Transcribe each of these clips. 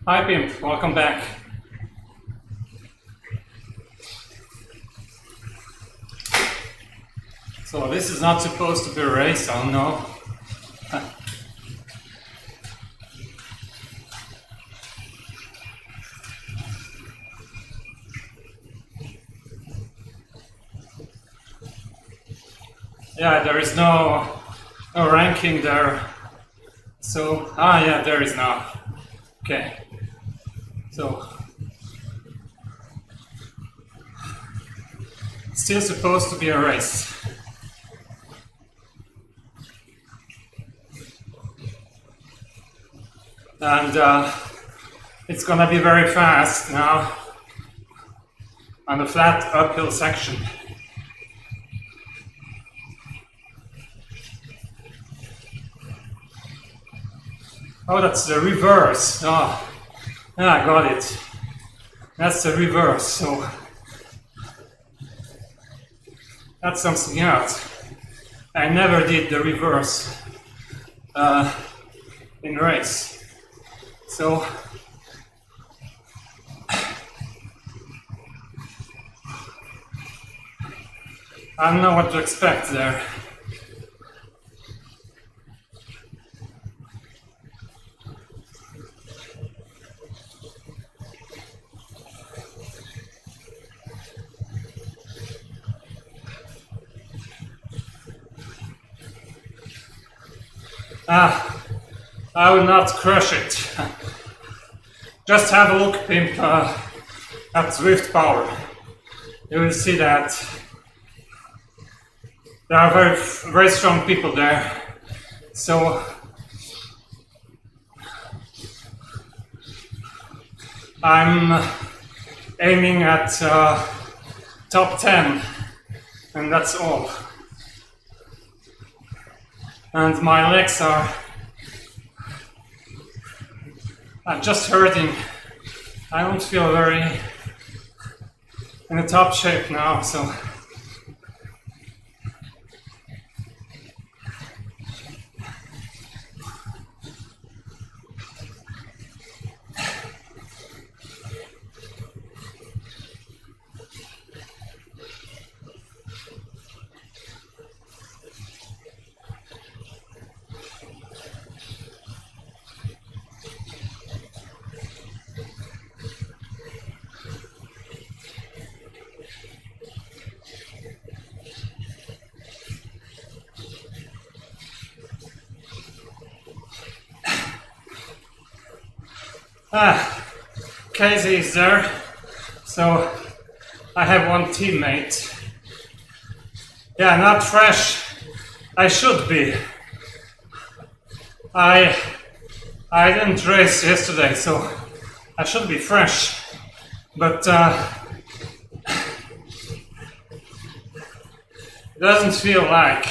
Hi Pimp, welcome back. So this is not supposed to be a race, I don't know. Yeah, there is no ranking there. So, yeah, there is now. Okay. So, still supposed to be a race. And it's gonna be very fast now on the flat uphill section. Oh, that's the reverse. Oh, yeah, I got it. That's the reverse, so that's something else. I never did the reverse in race. So I don't know what to expect there. I will not crush it. Just have a look, Pimp, at Zwift Power. You will see that there are very, very strong people there. So I'm aiming at top 10, and that's all. And my legs are just hurting. I don't feel very in the top shape now, so Casey is there, so I have one teammate. Yeah, not fresh. I should be. I didn't race yesterday, so I should be fresh. But it doesn't feel like.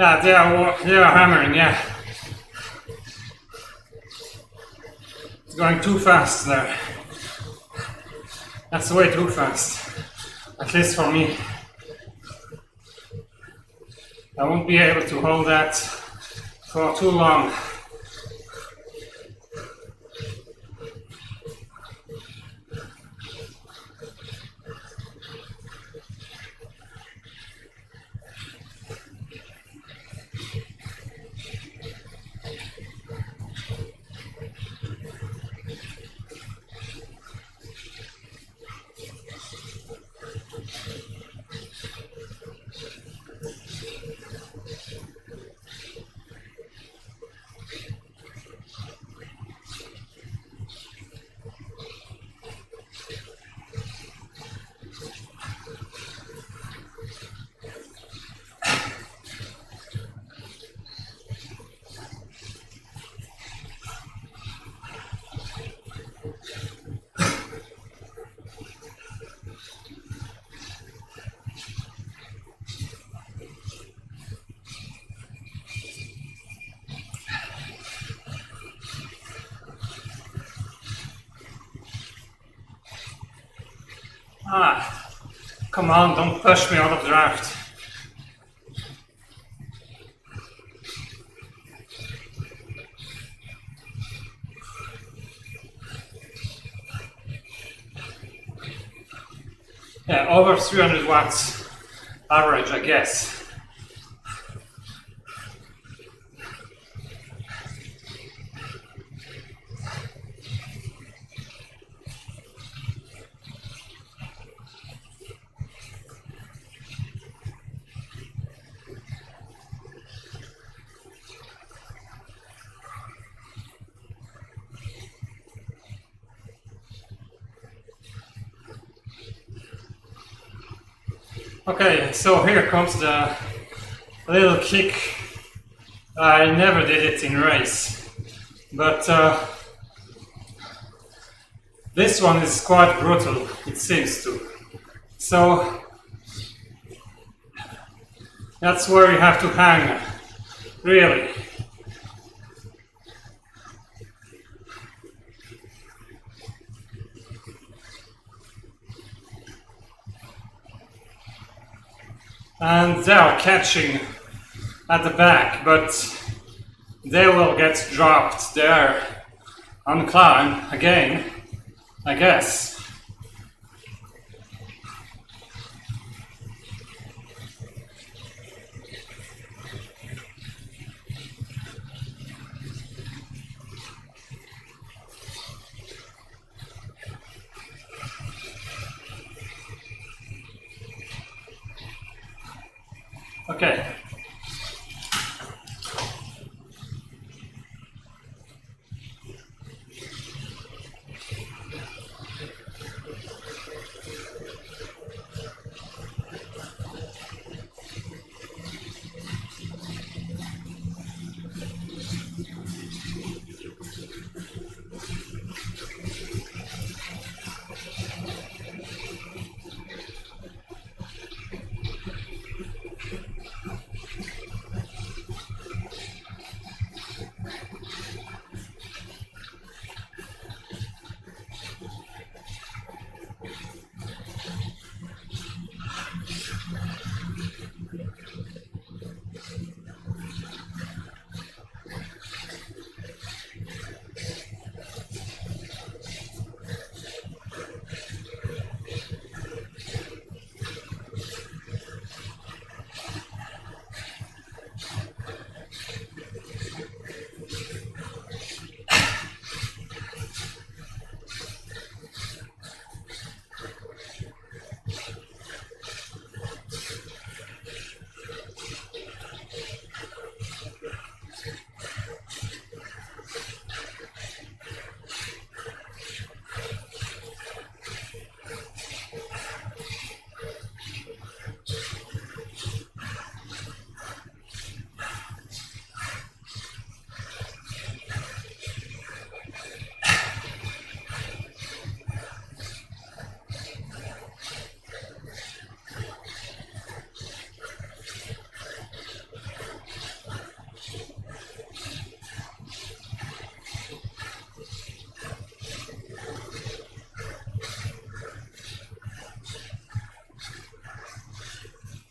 Yeah, they are hammering, yeah. It's going too fast there. That's way too fast. At least for me. I won't be able to hold that for too long. Ah, come on, don't push me out of draft. Yeah, over 300 watts average, I guess. Okay, so here comes the little kick. I never did it in race, but this one is quite brutal, it seems to. So that's where you have to hang, really. And they are catching at the back, but they will get dropped there on climb again, I guess. Okay.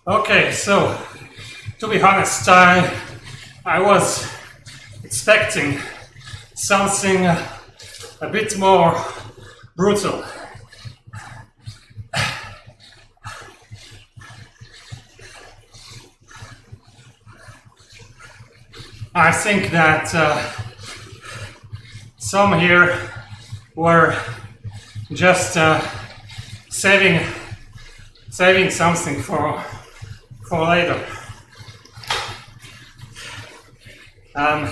Okay, so to be honest, I was expecting something a bit more brutal. I think that some here were just saving something for later. Um,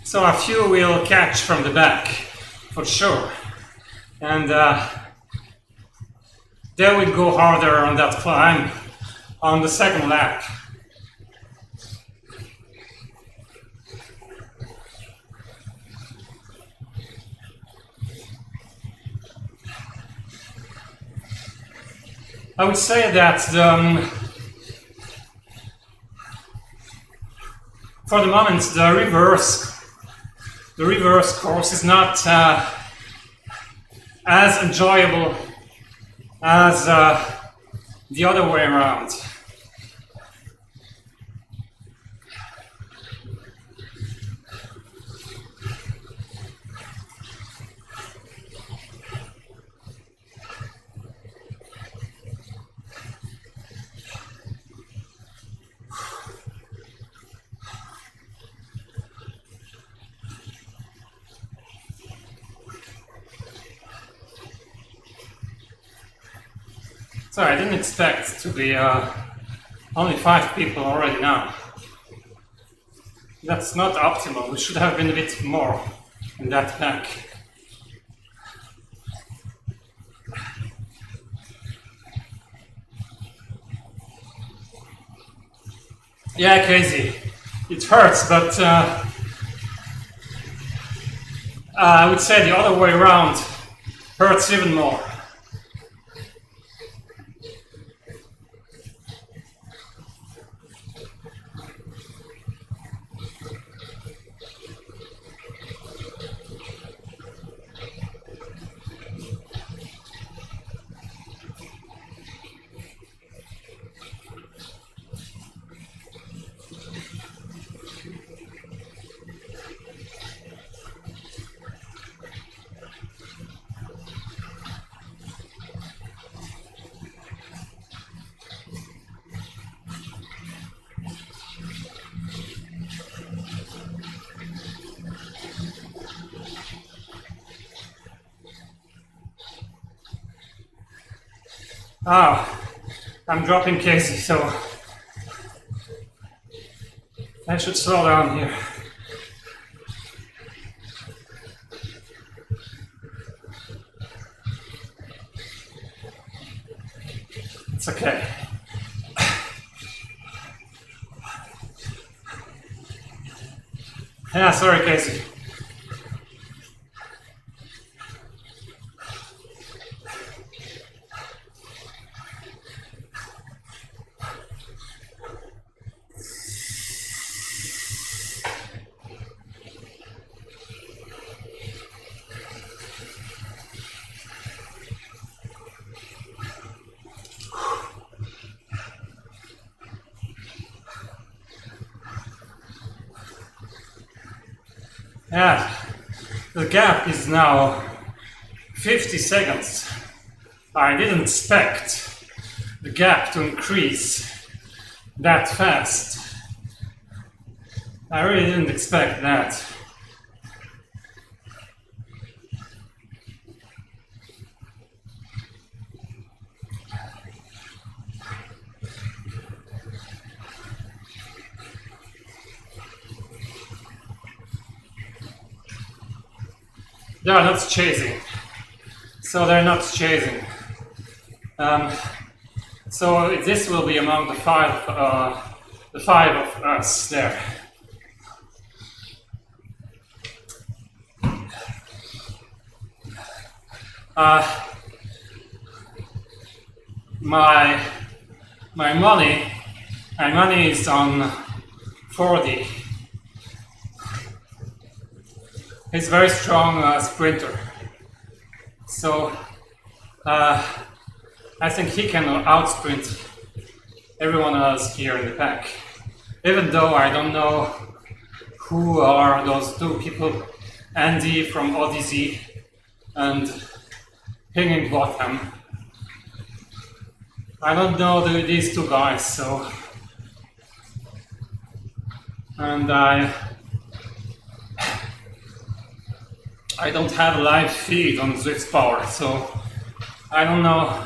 so a few will catch from the back, for sure, and they will go harder on that climb on the second lap. I would say that for the moment the reverse course is not as enjoyable as the other way around. So I didn't expect to be only 5 people already now. That's not optimal. We should have been a bit more in that pack. Yeah, Casey, it hurts, but I would say the other way around hurts even more. Ah, I'm dropping Casey, so I should slow down here. It's okay. Yeah, sorry, Casey. Yeah, the gap is now 50 seconds. I didn't expect the gap to increase that fast. I really didn't expect that. They are not chasing. So they're not chasing. So this will be among the five of us there. My money is on 40. He's a very strong sprinter. So I think he can outsprint everyone else here in the pack. Even though I don't know who are those two people, Andy from Odyssey and Higginbottom. I don't know these two guys, so... And I don't have a live feed on Zwift Power, so I don't know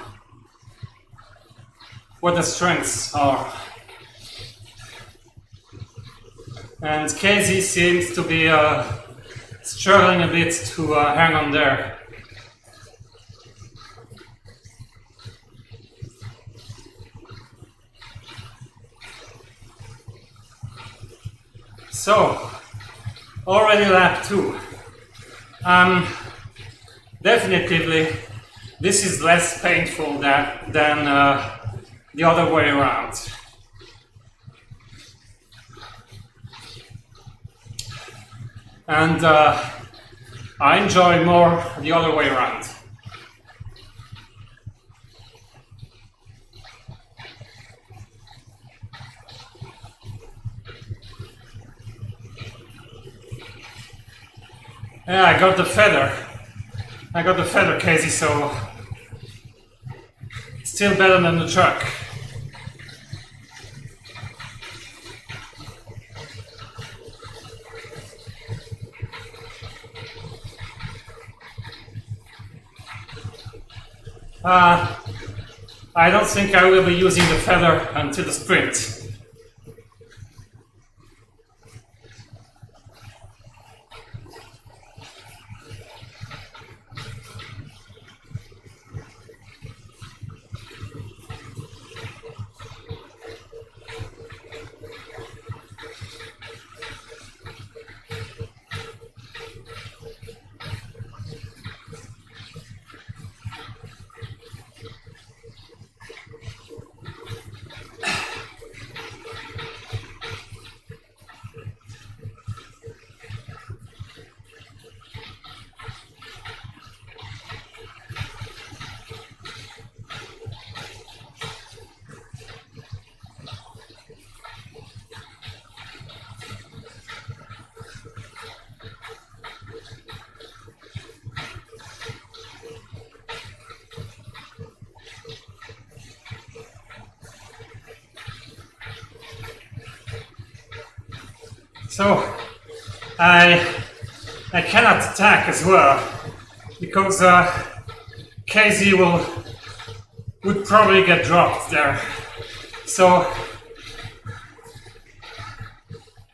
what the strengths are. And Casey seems to be struggling a bit to hang on there. So, already lap 2. Definitely, this is less painful than the other way around. And I enjoy more the other way around. Yeah, I got the feather. I got the feather, Casey, so still better than the truck. I don't think I will be using the feather until the sprint. So I cannot attack as well because Casey would probably get dropped there. So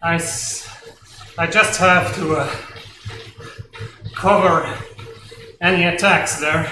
I just have to cover any attacks there.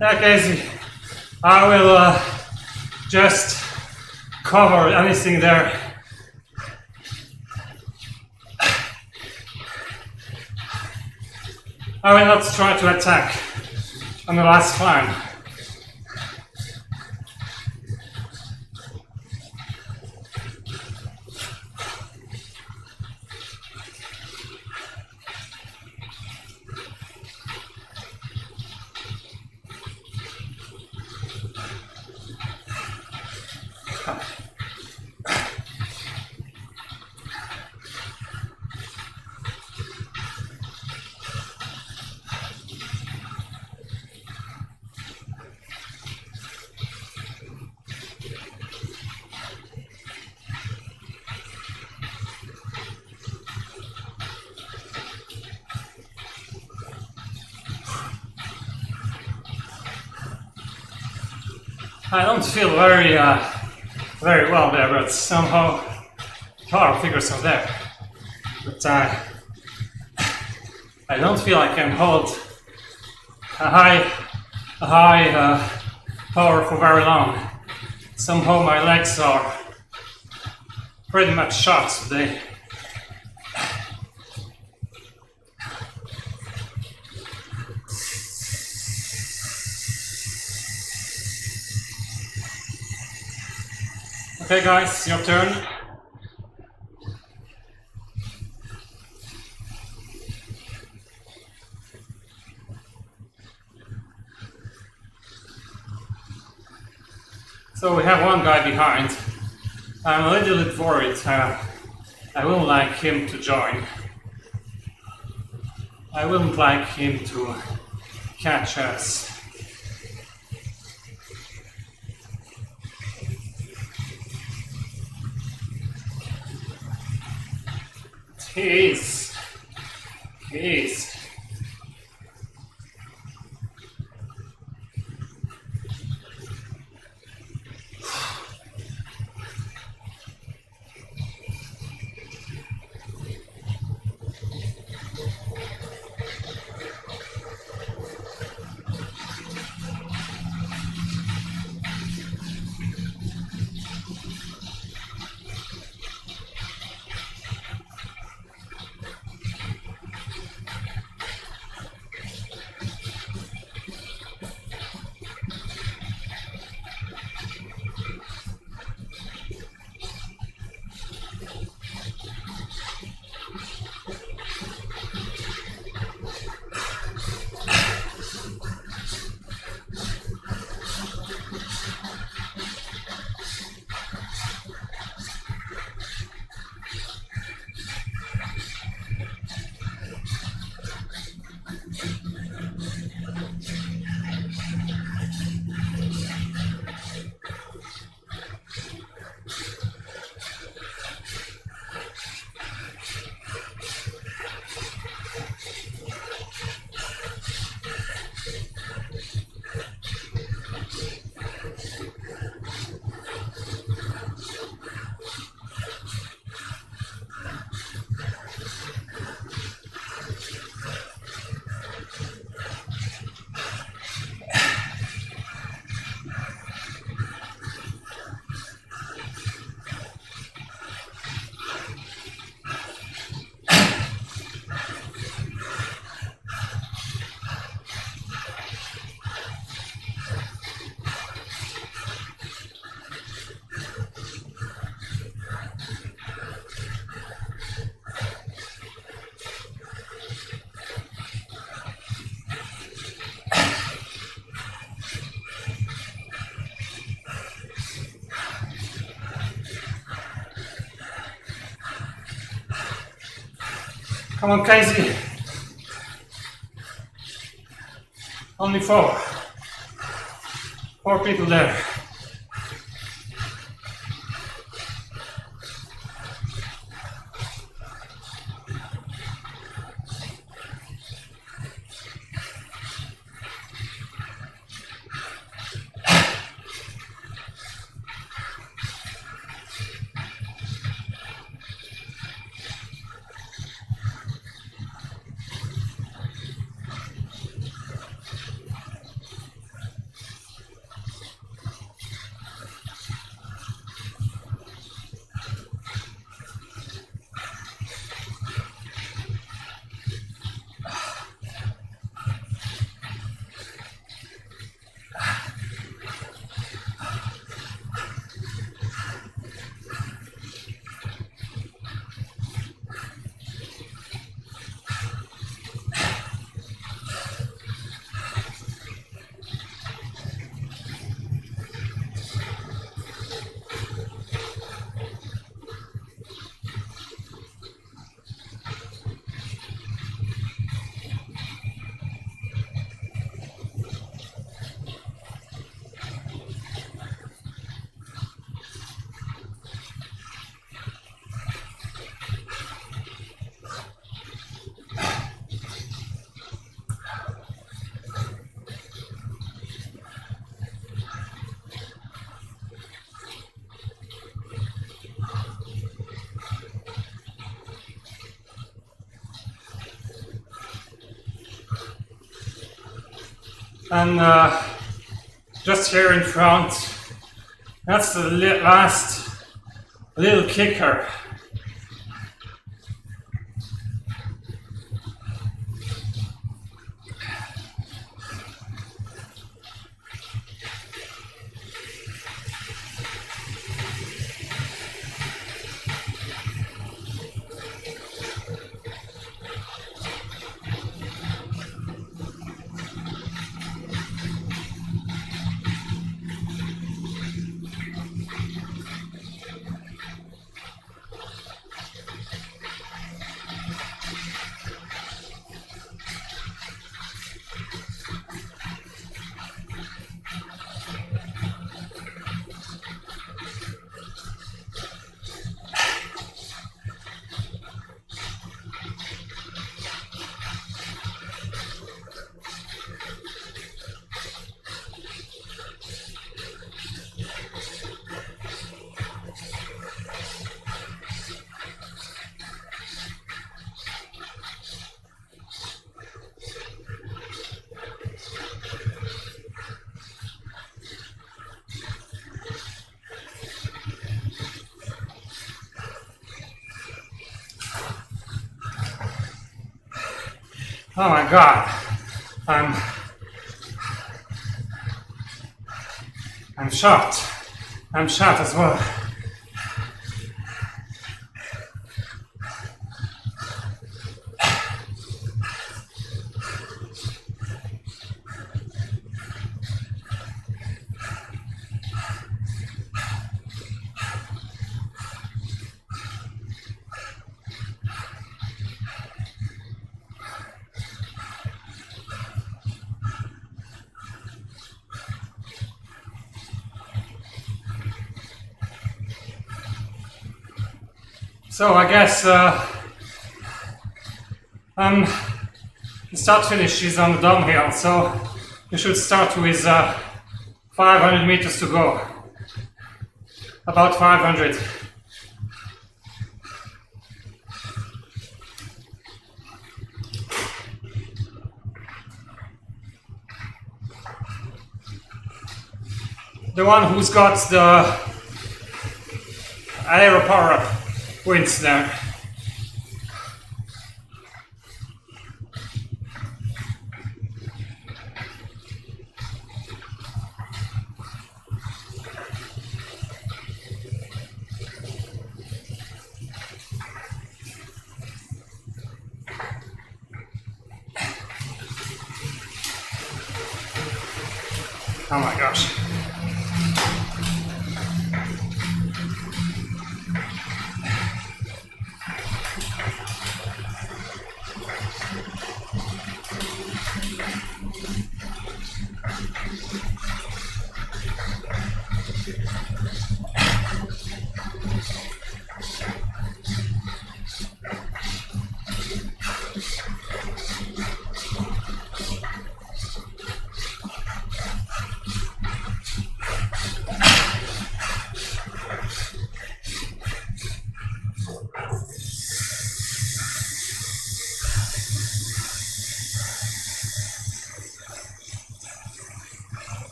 Yeah, Casey, I will just cover anything there. I will not try to attack on the last climb. I don't feel very well there, but somehow power figures are there. But I don't feel I can hold a high power for very long. Somehow my legs are pretty much shot today. Okay guys, your turn. So we have one guy behind. I'm a little bit worried. I wouldn't like him to join. I wouldn't like him to catch us. He is. Come on, Casey. Only four. 4 people there. And just here in front, that's the last little kicker. Oh my God, I'm shocked. I'm shocked as well. So I guess the start finish is on the downhill, so you should start with 500 meters to go. About 500. The one who's got the aero power wins there. Oh my gosh.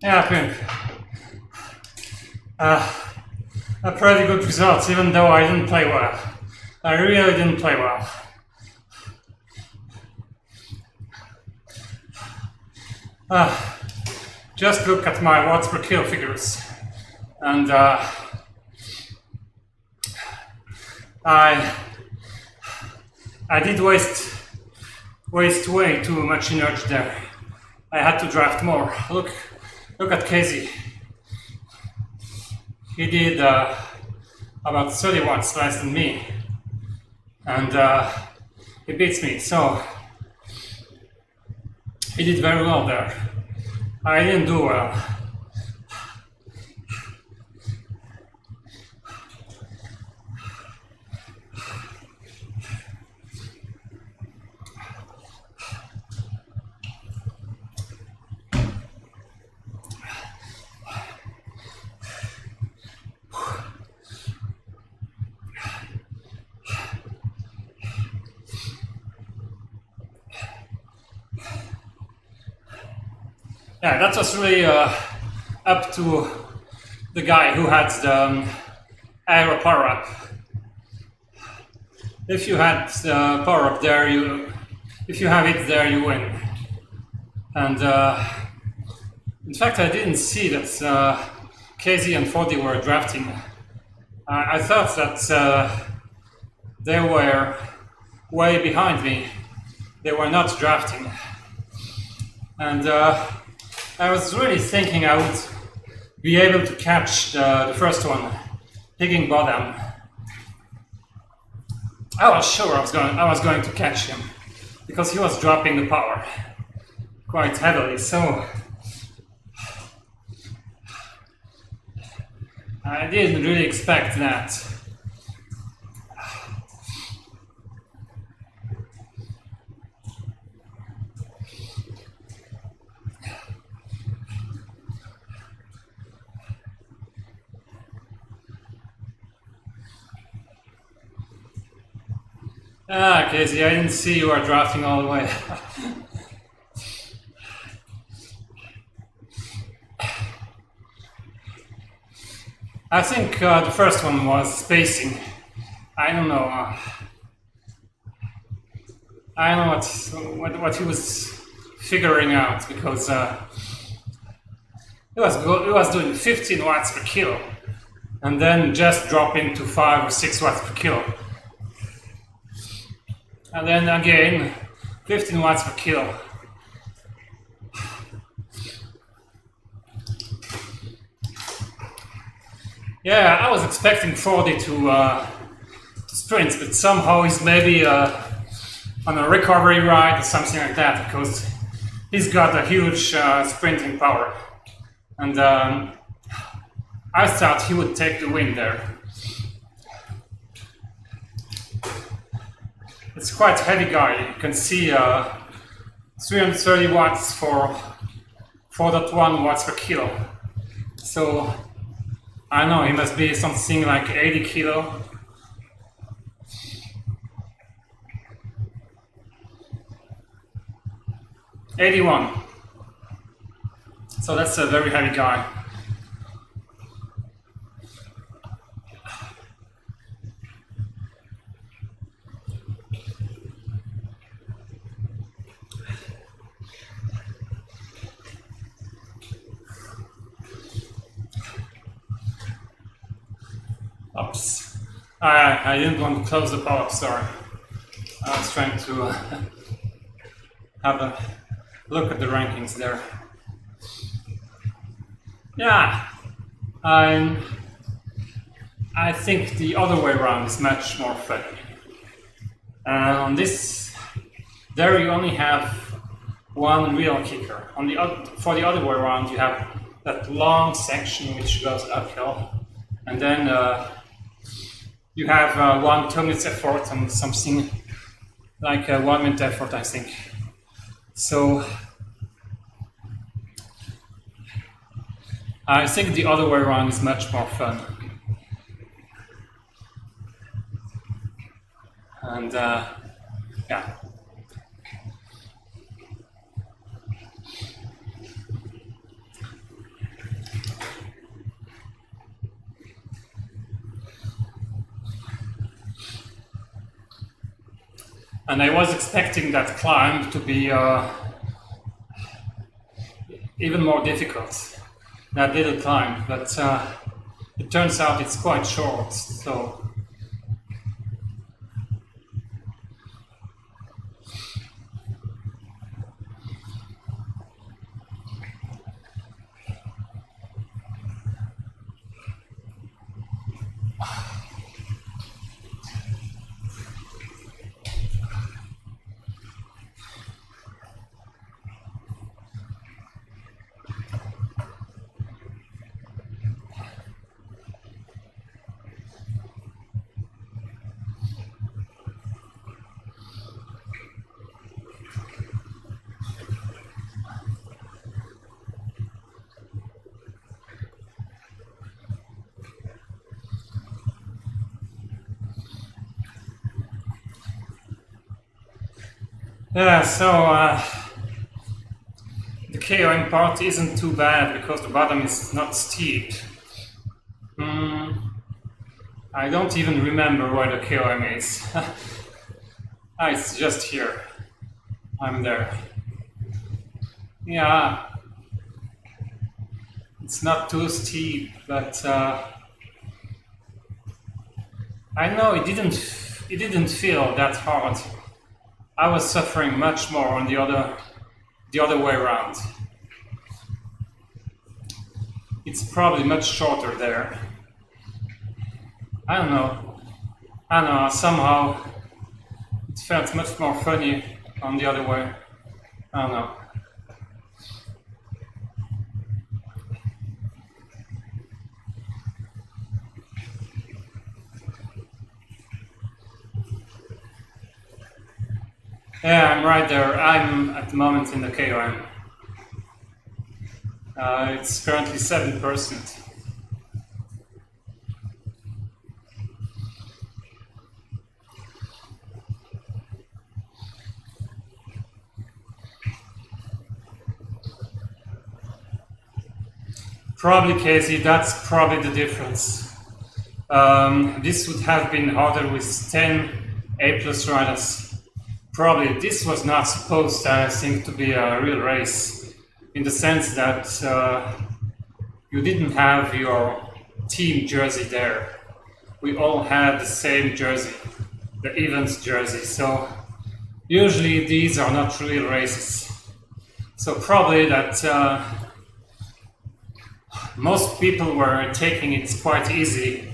Yeah, I think a pretty good result, even though I didn't play well. I really didn't play well. Just look at my watts per kilo figures, and I did waste way too much energy there. I had to draft more. Look at Casey. He did about 30 watts less than me, and he beats me. So he did very well there. I didn't do well. Yeah, that was really up to the guy who had the aero power up. If you had the power up there, if you have it there, you win. And in fact, I didn't see that Casey and Fordy were drafting. I thought that they were way behind me. They were not drafting. And I was really thinking I would be able to catch the first one, hitting bottom. I was sure I was going to catch him because he was dropping the power quite heavily. So I didn't really expect that. Ah, Casey, I didn't see you are drafting all the way. I think the first one was spacing. I don't know. I don't know what he was figuring out, because he was doing 15 watts per kilo, and then just dropping to 5 or 6 watts per kilo. And then again, 15 watts per kilo. Yeah, I was expecting Fordy to sprint, but somehow he's maybe on a recovery ride or something like that, because he's got a huge sprinting power. And I thought he would take the win there. It's quite a heavy guy. You can see 330 watts for 4.1 watts per kilo. So I don't know, he must be something like 80 kilo. $81. So that's a very heavy guy. Oops. I didn't want to close the pop-up, sorry. I was trying to have a look at the rankings there. Yeah, I think the other way around is much more fun. On this, there you only have one real kicker. For the other way around, you have that long section which goes uphill, and then you have 1 2 minutes effort and something like a 1 minute effort, I think. So I think the other way around is much more fun. And yeah. And I was expecting that climb to be even more difficult, that little climb, but it turns out it's quite short, so Yeah, so the KOM part isn't too bad because the bottom is not steep. I don't even remember where the KOM is. It's just here. I'm there. Yeah, it's not too steep, but I know it didn't feel that hard. I was suffering much more on the other way around. It's probably much shorter there. I don't know. I don't know. Somehow it felt much more funny on the other way. I don't know. Yeah, I'm right there. I'm at the moment in the KOM. It's currently 7%. Probably, Casey, that's probably the difference. This would have been harder with 10 A plus riders. Probably this was not supposed, I think, to be a real race in the sense that you didn't have your team jersey there. We all had the same jersey, the events jersey. So usually these are not real races. So probably that most people were taking it quite easy,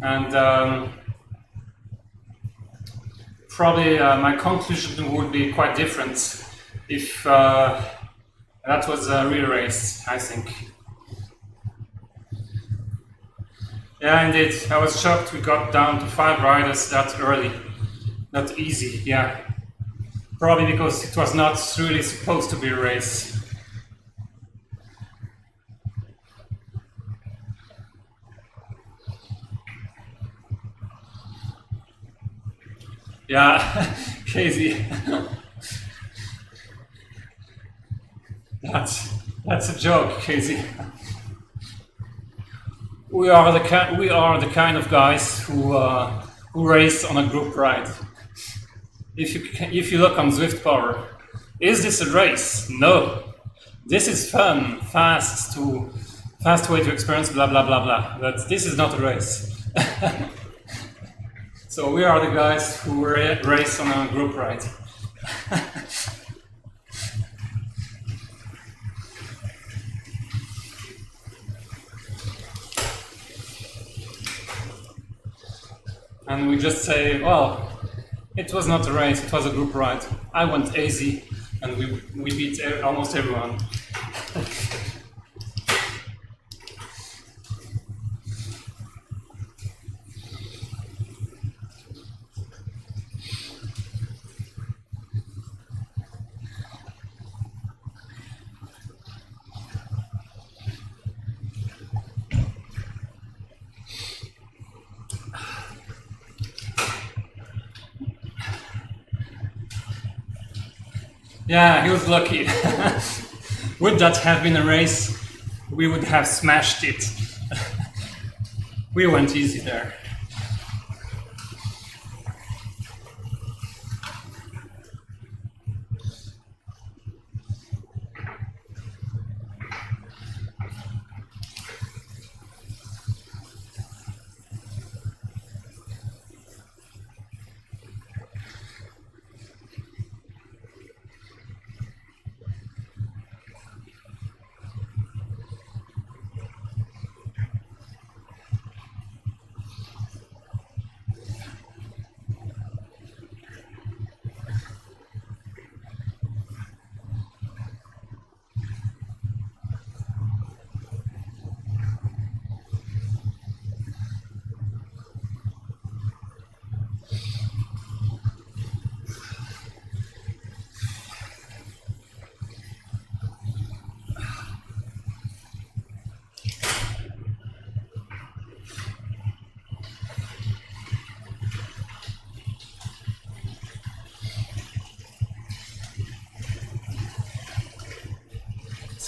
and probably my conclusion would be quite different if that was a real race, I think. Yeah, indeed. I was shocked we got down to 5 riders that early. That easy, yeah. Probably because it was not really supposed to be a race. Yeah, Casey. That's a joke, Casey. We are the kind of guys who race on a group ride. If you look on Zwift Power, is this a race? No. This is fun, fast way to experience blah blah blah blah. But this is not a race. So we are the guys who race on a group ride. And we just say, well, it was not a race, it was a group ride. I went easy, and we beat almost everyone. Yeah, he was lucky. Would that have been a race, we would have smashed it. We went easy there.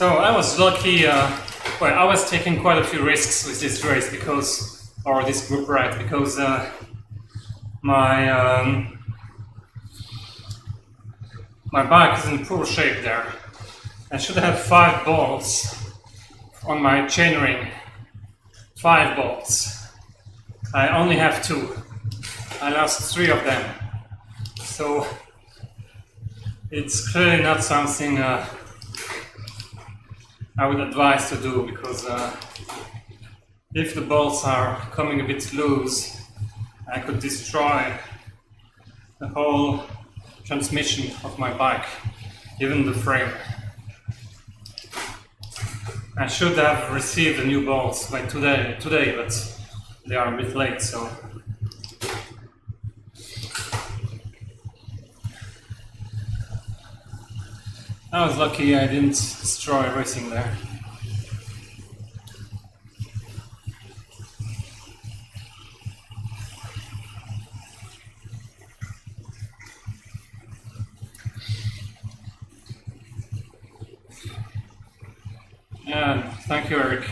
So I was lucky, well, I was taking quite a few risks with this race because, or this group ride, because my my bike is in poor shape there. I should have 5 bolts on my chainring. 5 bolts. I only have 2. I lost 3 of them. So it's clearly not something I would advise to do, because if the bolts are coming a bit loose, I could destroy the whole transmission of my bike, even the frame. I should have received the new bolts by today, but they are a bit late, so. I was lucky I didn't destroy everything there. Yeah, thank you, Eric.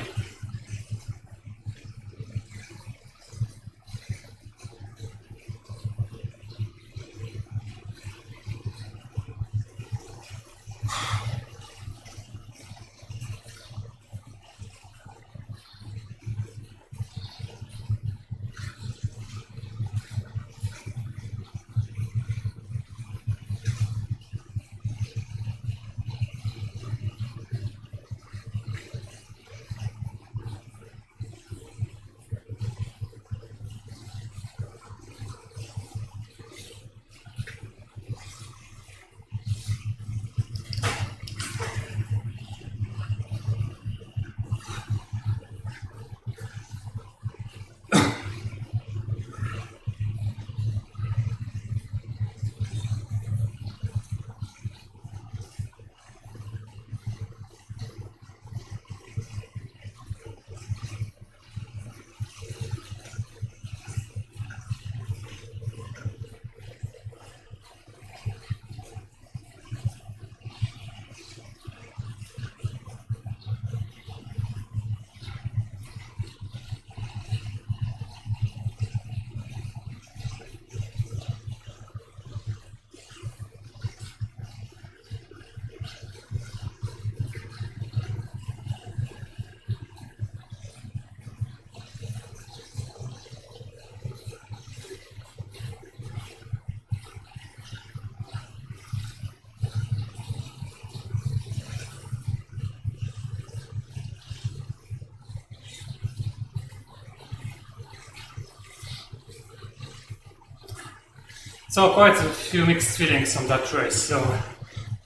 So quite a few mixed feelings on that race. So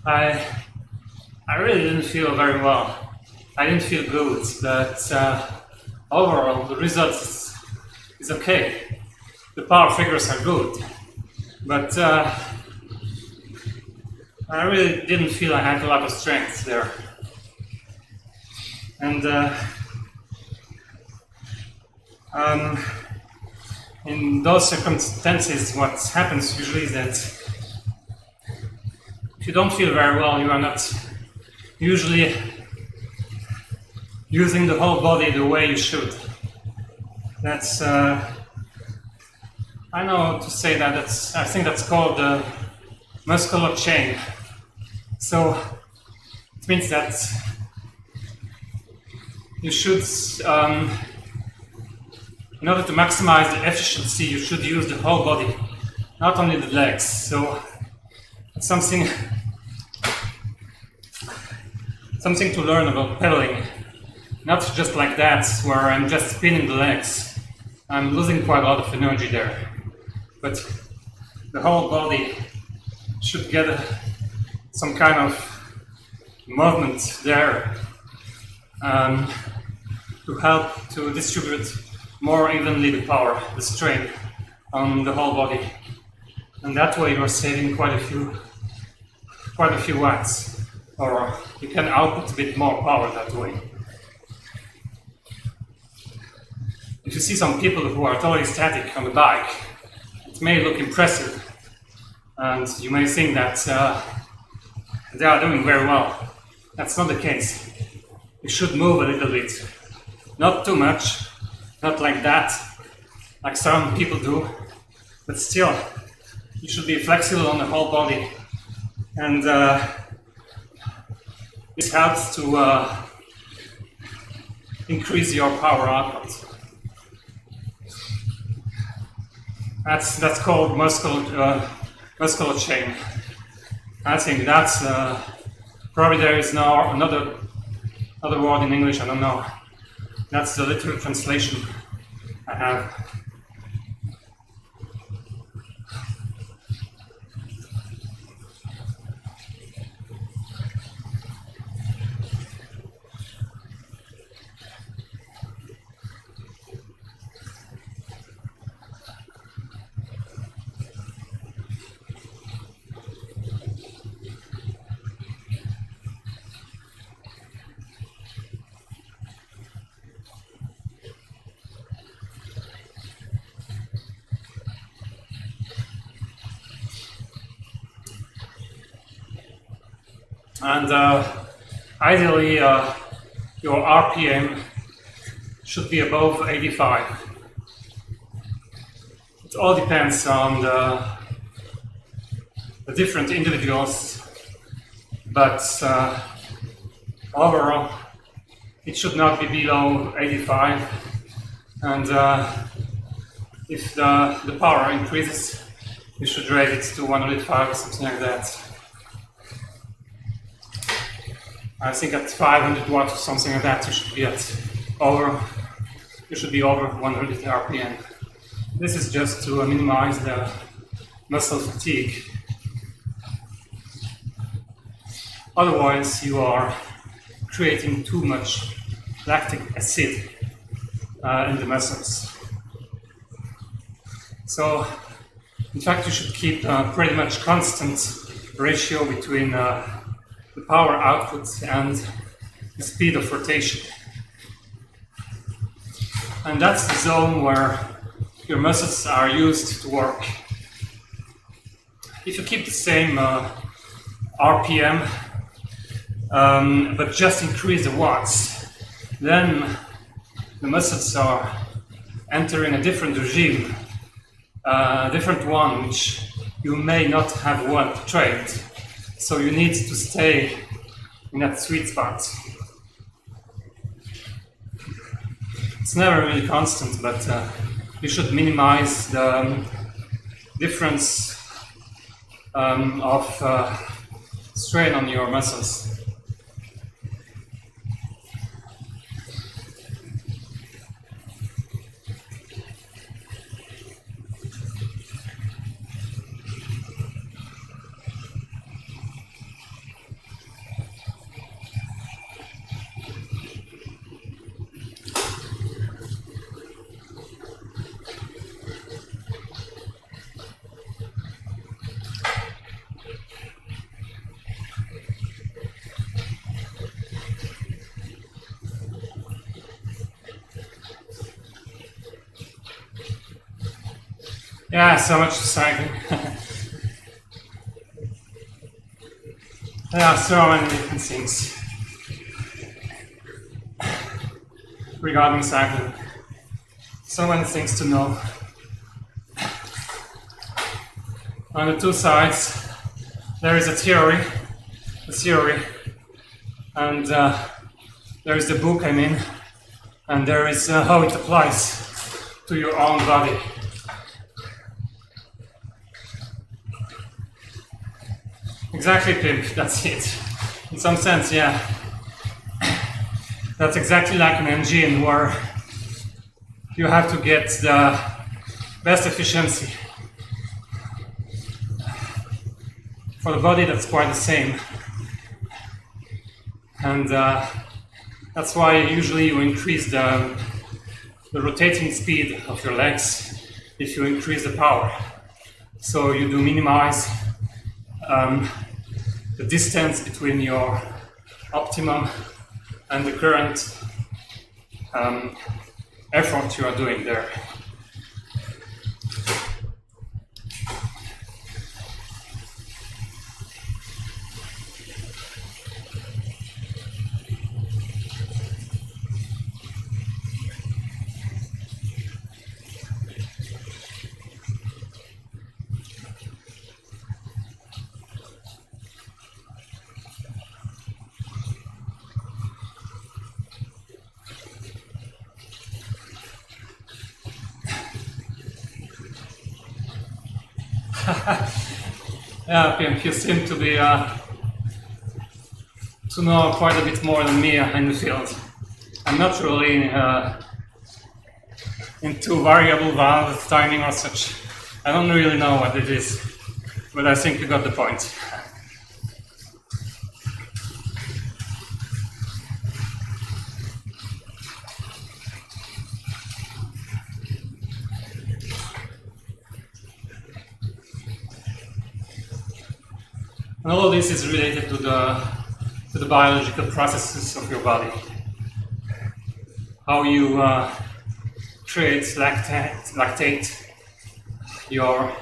I really didn't feel very well. I didn't feel good, but overall the result is okay. The power figures are good, but I really didn't feel I had a lot of strength there. And in those circumstances, what happens usually is that if you don't feel very well, you are not usually using the whole body the way you should. That's, I know how to say that, I think that's called the muscular chain. So it means that you should, in order to maximize the efficiency, you should use the whole body, not only the legs. So it's something to learn about pedaling. Not just like that, where I'm just spinning the legs. I'm losing quite a lot of energy there. But the whole body should get some kind of movement there to help to distribute more evenly the power, the strain on the whole body. And that way you're saving quite a few watts, or you can output a bit more power that way. If you see some people who are totally static on the bike, it may look impressive, and you may think that they are doing very well. That's not the case. You should move a little bit. Not too much, not like that, like some people do, but still, you should be flexible on the whole body. And this helps to increase your power output. That's called muscular chain. I think that's probably there is now another word in English. I don't know. That's the literal translation I have. And ideally, your RPM should be above 85. It all depends on the different individuals, but overall, it should not be below 85. And if the power increases, you should raise it to 105 or something like that. I think at 500 watts or something like that, you should be over 100 RPM. This is just to minimize the muscle fatigue. Otherwise, you are creating too much lactic acid in the muscles. So, in fact, you should keep pretty much constant ratio between the power output and the speed of rotation. And that's the zone where your muscles are used to work. If you keep the same RPM, but just increase the watts, then the muscles are entering a different regime, a different one which you may not have well trained. So you need to stay in that sweet spot. It's never really constant, but you should minimize the difference of strain on your muscles. Yeah, so much cycling. There are so many different things regarding cycling. So many things to know. On the two sides, there is a theory, and there is the book, and there is how it applies to your own body. Exactly, Pip, that's it. In some sense, yeah. That's exactly like an engine where you have to get the best efficiency. For the body, that's quite the same. And that's why usually you increase the rotating speed of your legs if you increase the power. So you do minimize the distance between your optimum and the current effort you are doing there. Yeah, Pimp, you seem to be to know quite a bit more than me in the field. I'm not really into variable valve timing or such. I don't really know what it is, but I think you got the point. And all of this is related to the biological processes of your body. How you create lactate, your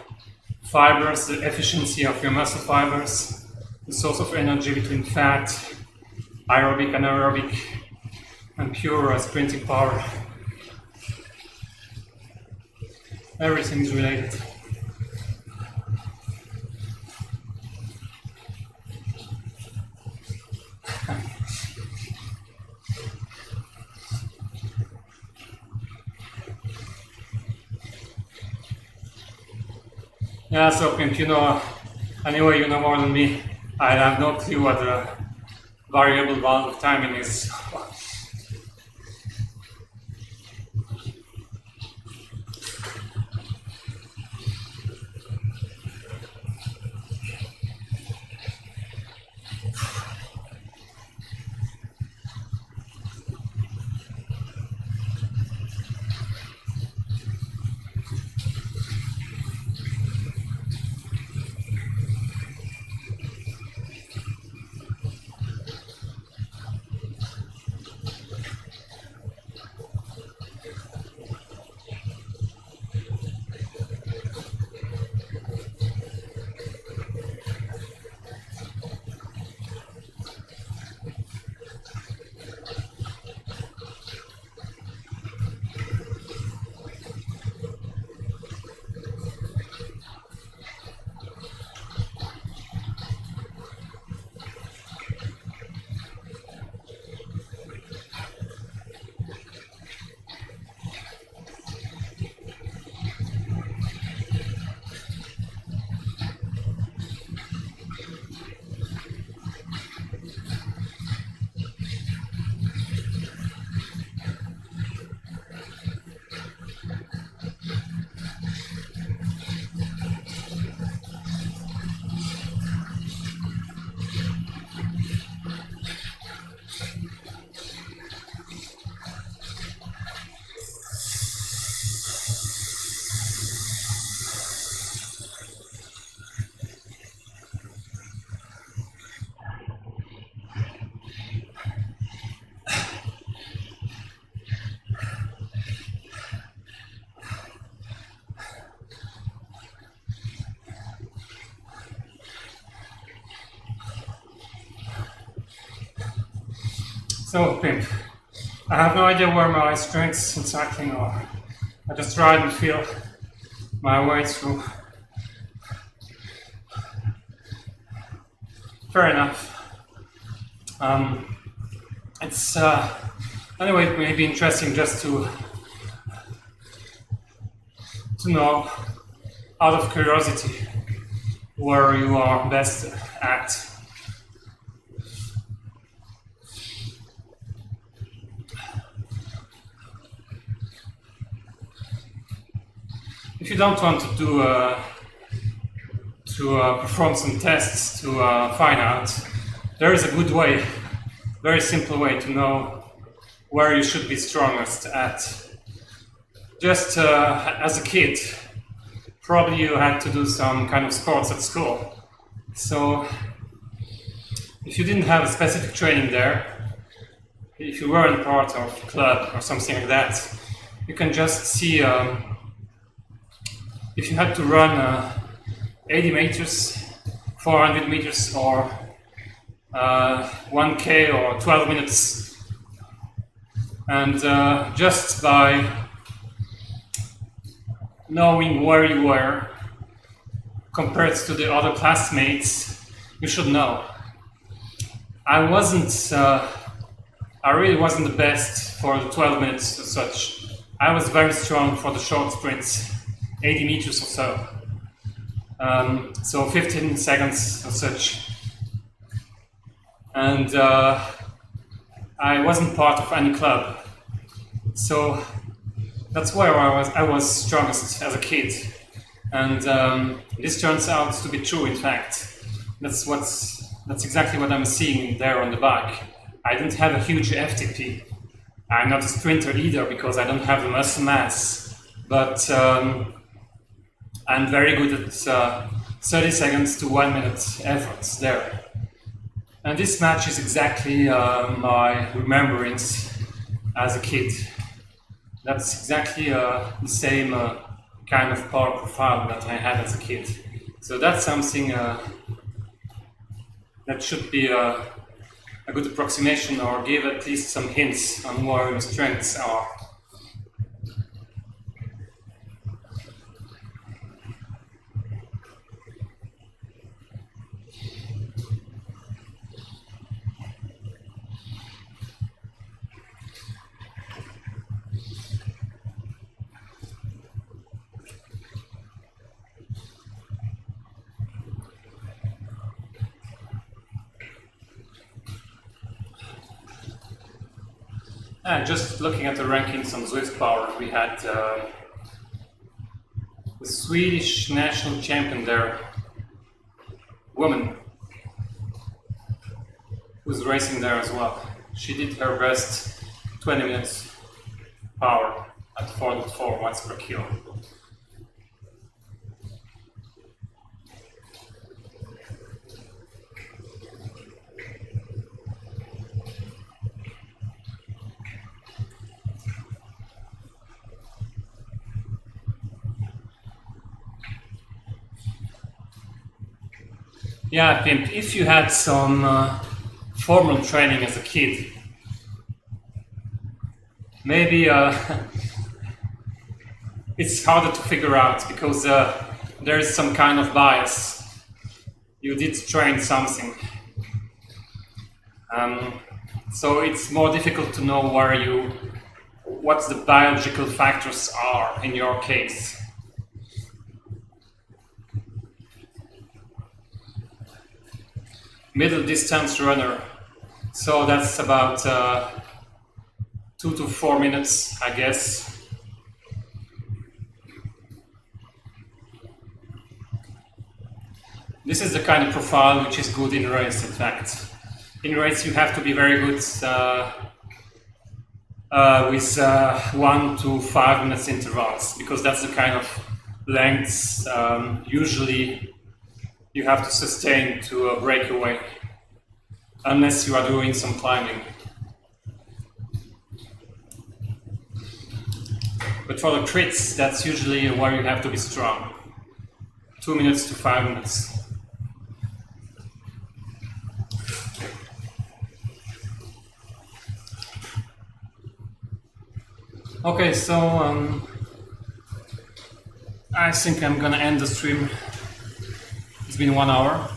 fibers, the efficiency of your muscle fibers, the source of energy between fat, aerobic, anaerobic, and pure sprinting power. Everything is related. Yeah, so Pimp, you know, anyway, you know more than me. I have no clue what the variable valve of timing is. So, Pimp, I have no idea where my strengths in cycling are. I just ride and feel my way through. Fair enough. It's anyway, it may be interesting just to know, out of curiosity, where you are best at. If you don't want to do perform some tests to find out, there is a good way, very simple way to know where you should be strongest at. Just as a kid, probably you had to do some kind of sports at school. So if you didn't have a specific training there, if you weren't part of a club or something like that, you can just see if you had to run 80 meters, 400 meters, or 1K or 12 minutes. And just by knowing where you were compared to the other classmates, you should know. I really wasn't the best for the 12 minutes as such. I was very strong for the short sprints, 80 meters or so. So 15 seconds or such. And I wasn't part of any club. So that's where I was strongest as a kid. And this turns out to be true, in fact. That's exactly what I'm seeing there on the back. I don't have a huge FTP. I'm not a sprinter either because I don't have the muscle mass. But I'm very good at 30 seconds to 1 minute efforts there. And this matches exactly my remembrance as a kid. That's exactly the same kind of power profile that I had as a kid. So that's something that should be a good approximation, or give at least some hints on where your strengths are. Just looking at the rankings on Zwift Power, we had the Swedish national champion there, woman, who's racing there as well. She did her best 20 minutes power at 4.4 watts per kilo. Yeah, Pimp, if you had some formal training as a kid, maybe it's harder to figure out because there is some kind of bias. You did train something. So it's more difficult to know what the biological factors are in your case. Middle distance runner, so that's about 2 to 4 minutes, I guess. This is the kind of profile which is good in race, in fact. In race you have to be very good with 1 to 5 minutes intervals, because that's the kind of lengths usually you have to sustain to break away, unless you are doing some climbing. But for the crits, that's usually where you have to be strong. 2 minutes to 5 minutes. Okay, so I think I'm gonna end the stream. It's been 1 hour.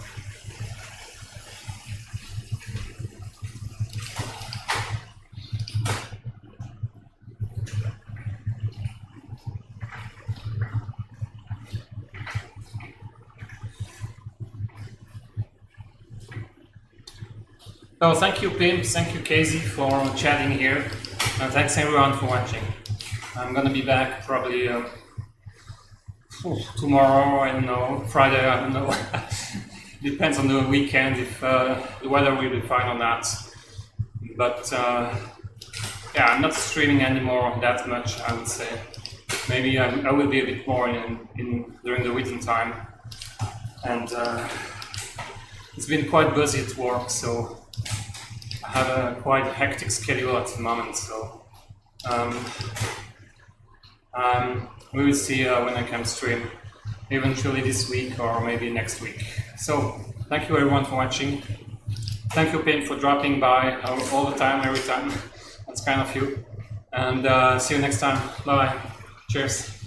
So thank you, Pim, thank you, Casey, for chatting here, and thanks everyone for watching. I'm gonna be back probably tomorrow, I don't know, Friday, I don't know. Depends on the weekend if the weather will be fine or not. But yeah, I'm not streaming anymore that much, I would say. Maybe I will be a bit more during the weekend time. And it's been quite busy at work, so I have a quite hectic schedule at the moment. So we will see when I can stream, eventually this week or maybe next week. So thank you everyone for watching. Thank you, Pim, for dropping by all the time, every time. That's kind of you. And see you next time. Bye. Cheers.